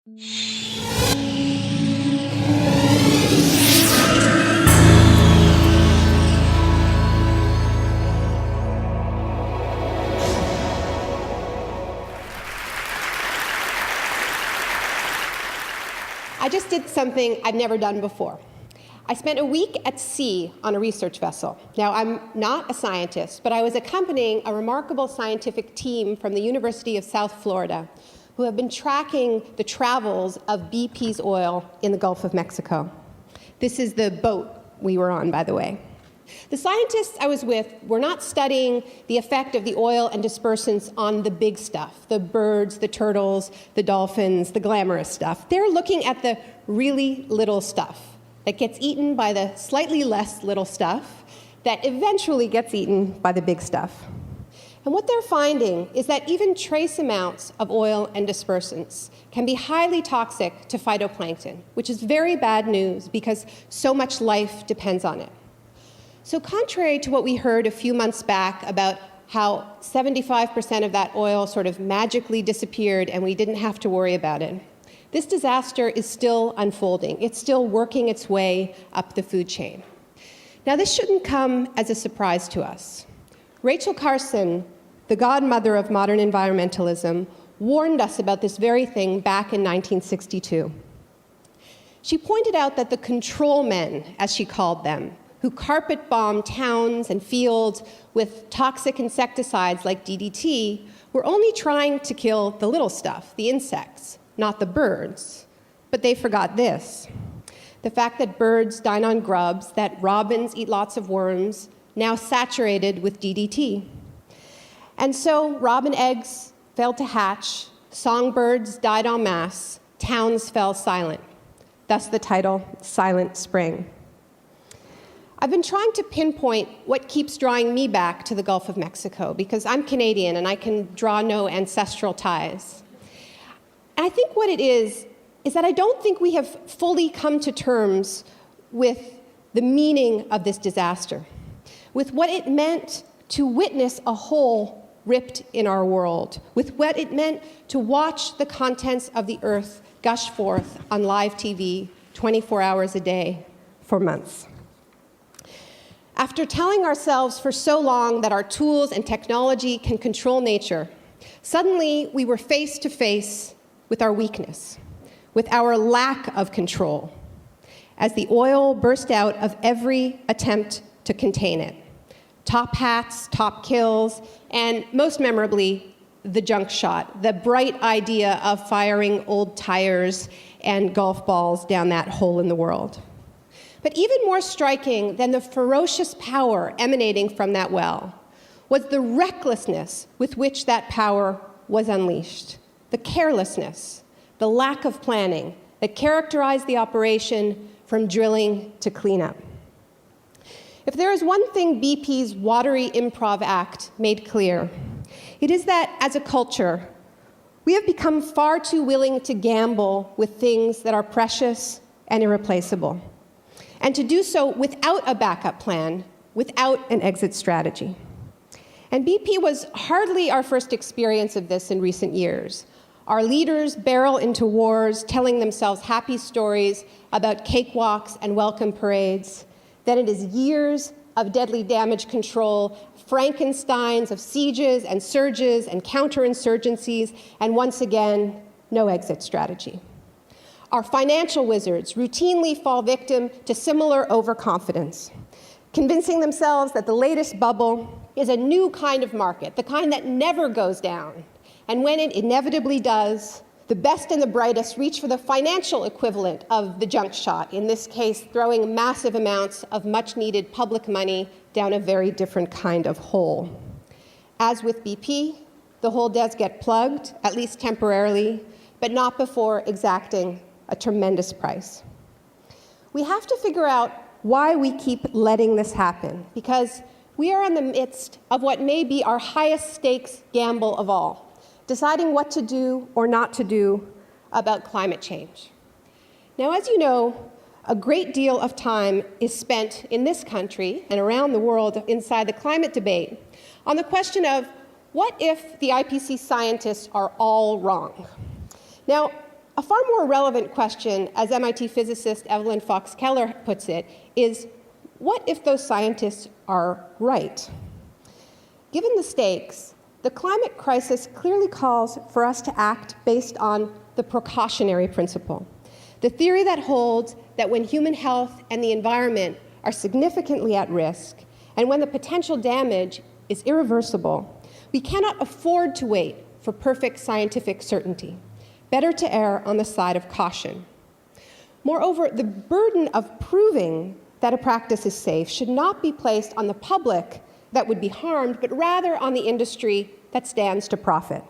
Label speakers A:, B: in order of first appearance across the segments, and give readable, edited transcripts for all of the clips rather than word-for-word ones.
A: I just did something I'd never done before. I spent a week at sea on a research vessel. Now, I'm not a scientist, but I was accompanying a remarkable scientific team from the University of South Florida who have been tracking the travels of BP's oil in the Gulf of Mexico. This is the boat we were on, by the way. The scientists I was with were not studying the effect of the oil and dispersants on the big stuff, the birds, the turtles, the dolphins, the glamorous stuff. They're looking at the really little stuff that gets eaten by the slightly less little stuff that eventually gets eaten by the big stuff. And what they're finding is that even trace amounts of oil and dispersants can be highly toxic to phytoplankton, which is very bad news because so much life depends on it. So contrary to what we heard a few months back about how 75% of that oil sort of magically disappeared and we didn't have to worry about it, this disaster is still unfolding. It's still working its way up the food chain. Now, this shouldn't come as a surprise to us. Rachel Carson, the godmother of modern environmentalism, warned us about this very thing back in 1962. She pointed out that the control men, as she called them, who carpet bomb towns and fields with toxic insecticides like DDT, were only trying to kill the little stuff, the insects, not the birds. But they forgot this: the fact that birds dine on grubs, that robins eat lots of worms, now saturated with DDT. And so robin eggs failed to hatch, songbirds died en masse, towns fell silent. Thus the title, Silent Spring. I've been trying to pinpoint what keeps drawing me back to the Gulf of Mexico, because I'm Canadian and I can draw no ancestral ties. And I think what it is that I don't think we have fully come to terms with the meaning of this disaster, with what it meant to witness a hole ripped in our world, with what it meant to watch the contents of the earth gush forth on live TV 24 hours a day for months. After telling ourselves for so long that our tools and technology can control nature, suddenly we were face to face with our weakness, with our lack of control, as the oil burst out of every attempt to contain it. Top hats, top kills, and most memorably, the junk shot, the bright idea of firing old tires and golf balls down that hole in the world. But even more striking than the ferocious power emanating from that well was the recklessness with which that power was unleashed, the carelessness, the lack of planning that characterized the operation from drilling to cleanup. If there is one thing BP's watery improv act made clear, it is that as a culture, we have become far too willing to gamble with things that are precious and irreplaceable, and to do so without a backup plan, without an exit strategy. And BP was hardly our first experience of this in recent years. Our leaders barrel into wars, telling themselves happy stories about cakewalks and welcome parades. Then it is years of deadly damage control, Frankensteins of sieges and surges and counterinsurgencies, and once again, no exit strategy. Our financial wizards routinely fall victim to similar overconfidence, convincing themselves that the latest bubble is a new kind of market, the kind that never goes down. And when it inevitably does, the best and the brightest reach for the financial equivalent of the junk shot, in this case, throwing massive amounts of much-needed public money down a very different kind of hole. As with BP, the hole does get plugged, at least temporarily, but not before exacting a tremendous price. We have to figure out why we keep letting this happen, because we are in the midst of what may be our highest stakes gamble of all, deciding what to do or not to do about climate change. Now, as you know, a great deal of time is spent in this country and around the world inside the climate debate on the question of what if the IPCC scientists are all wrong? Now, A far more relevant question, as MIT physicist Evelyn Fox Keller puts it, is what if those scientists are right? Given the stakes, the climate crisis clearly calls for us to act based on the precautionary principle, the theory that holds that when human health and the environment are significantly at risk, and when the potential damage is irreversible, we cannot afford to wait for perfect scientific certainty. Better to err on the side of caution. Moreover, the burden of proving that a practice is safe should not be placed on the public that would be harmed, but rather on the industry that stands to profit.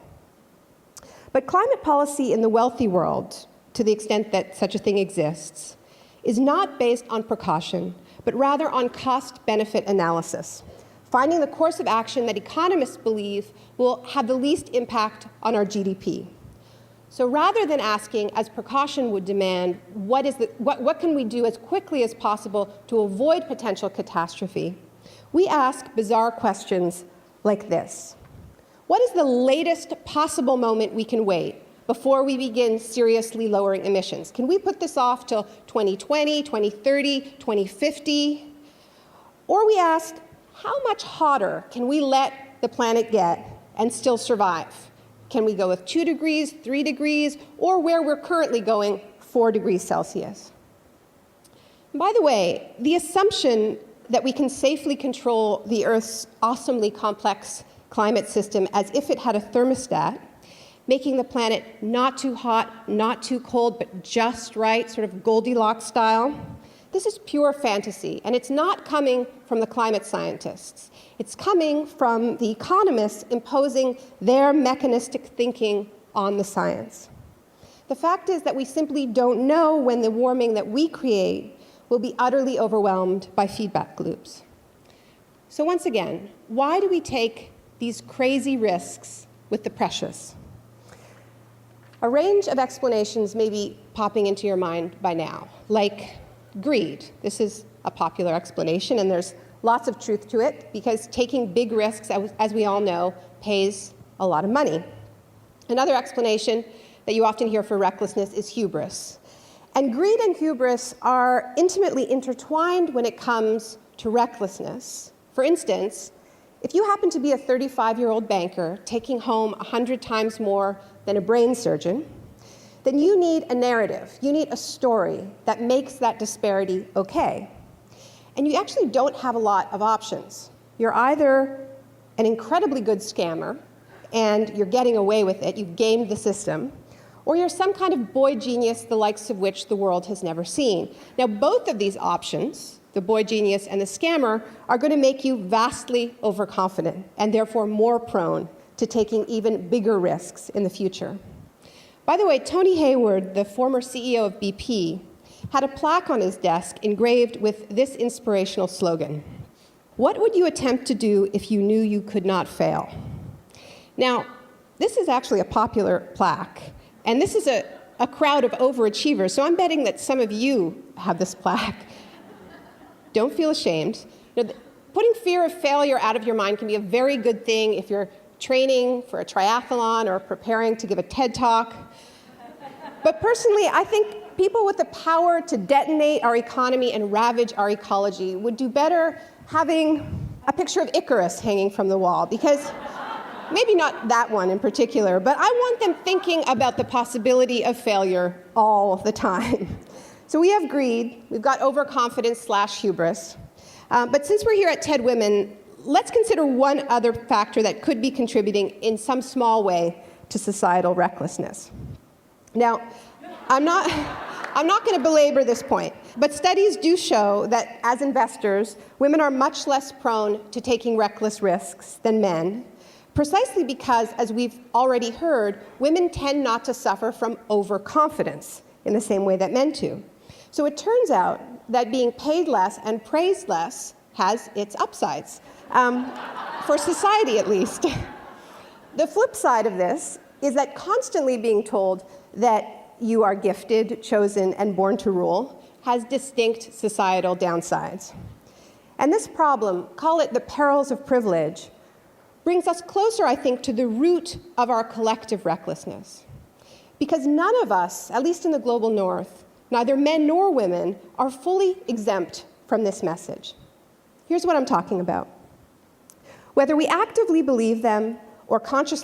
A: But climate policy in the wealthy world, to the extent that such a thing exists, is not based on precaution, but rather on cost-benefit analysis, finding the course of action that economists believe will have the least impact on our GDP. So rather than asking, as precaution would demand, what can we do as quickly as possible to avoid potential catastrophe, we ask bizarre questions like this. What is the latest possible moment we can wait before we begin seriously lowering emissions? Can we put this off till 2020, 2030, 2050? Or we ask, how much hotter can we let the planet get and still survive? Can we go with 2 degrees, 3 degrees, or where we're currently going, 4 degrees Celsius? And by the way, the assumption that we can safely control the Earth's awesomely complex climate system as if it had a thermostat, making the planet not too hot, not too cold, but just right, sort of Goldilocks style, this is pure fantasy, and it's not coming from the climate scientists. It's coming from the economists imposing their mechanistic thinking on the science. The fact is that we simply don't know when the warming that we create will be utterly overwhelmed by feedback loops. So once again, why do we take these crazy risks with the precious? A range of explanations may be popping into your mind by now, like greed. This is a popular explanation, and there's lots of truth to it, because taking big risks, as we all know, pays a lot of money. Another explanation that you often hear for recklessness is hubris. And greed and hubris are intimately intertwined when it comes to recklessness. For instance, if you happen to be a 35-year-old banker taking home 100 times more than a brain surgeon, then you need a narrative, you need a story that makes that disparity okay. And you actually don't have a lot of options. You're either an incredibly good scammer, and you're getting away with it, you've gamed the system, or you're some kind of boy genius the likes of which the world has never seen. Now, both of these options, the boy genius and the scammer, are going to make you vastly overconfident and therefore more prone to taking even bigger risks in the future. By the way, Tony Hayward, the former CEO of BP, had a plaque on his desk engraved with this inspirational slogan: "What would you attempt to do if you knew you could not fail?" Now, this is actually a popular plaque, and this is a crowd of overachievers, so I'm betting that some of you have this plaque. Don't feel ashamed. Putting fear of failure out of your mind can be a very good thing if you're training for a triathlon or preparing to give a TED Talk. But personally, I think people with the power to detonate our economy and ravage our ecology would do better having a picture of Icarus hanging from the wall, because maybe not that one in particular, but I want them thinking about the possibility of failure all the time. So we have greed, we've got overconfidence / hubris. But since we're here at TED Women, let's consider one other factor that could be contributing in some small way to societal recklessness. Now, I'm not going to belabor this point, but studies do show that as investors, women are much less prone to taking reckless risks than men, precisely because, as we've already heard, women tend not to suffer from overconfidence in the same way that men do. So it turns out that being paid less and praised less has its upsides, for society at least. The flip side of this is that constantly being told that you are gifted, chosen, and born to rule has distinct societal downsides. And this problem, call it the perils of privilege, brings us closer, I think, to the root of our collective recklessness. Because none of us, at least in the global north, neither men nor women, are fully exempt from this message. Here's what I'm talking about. Whether we actively believe them or consciously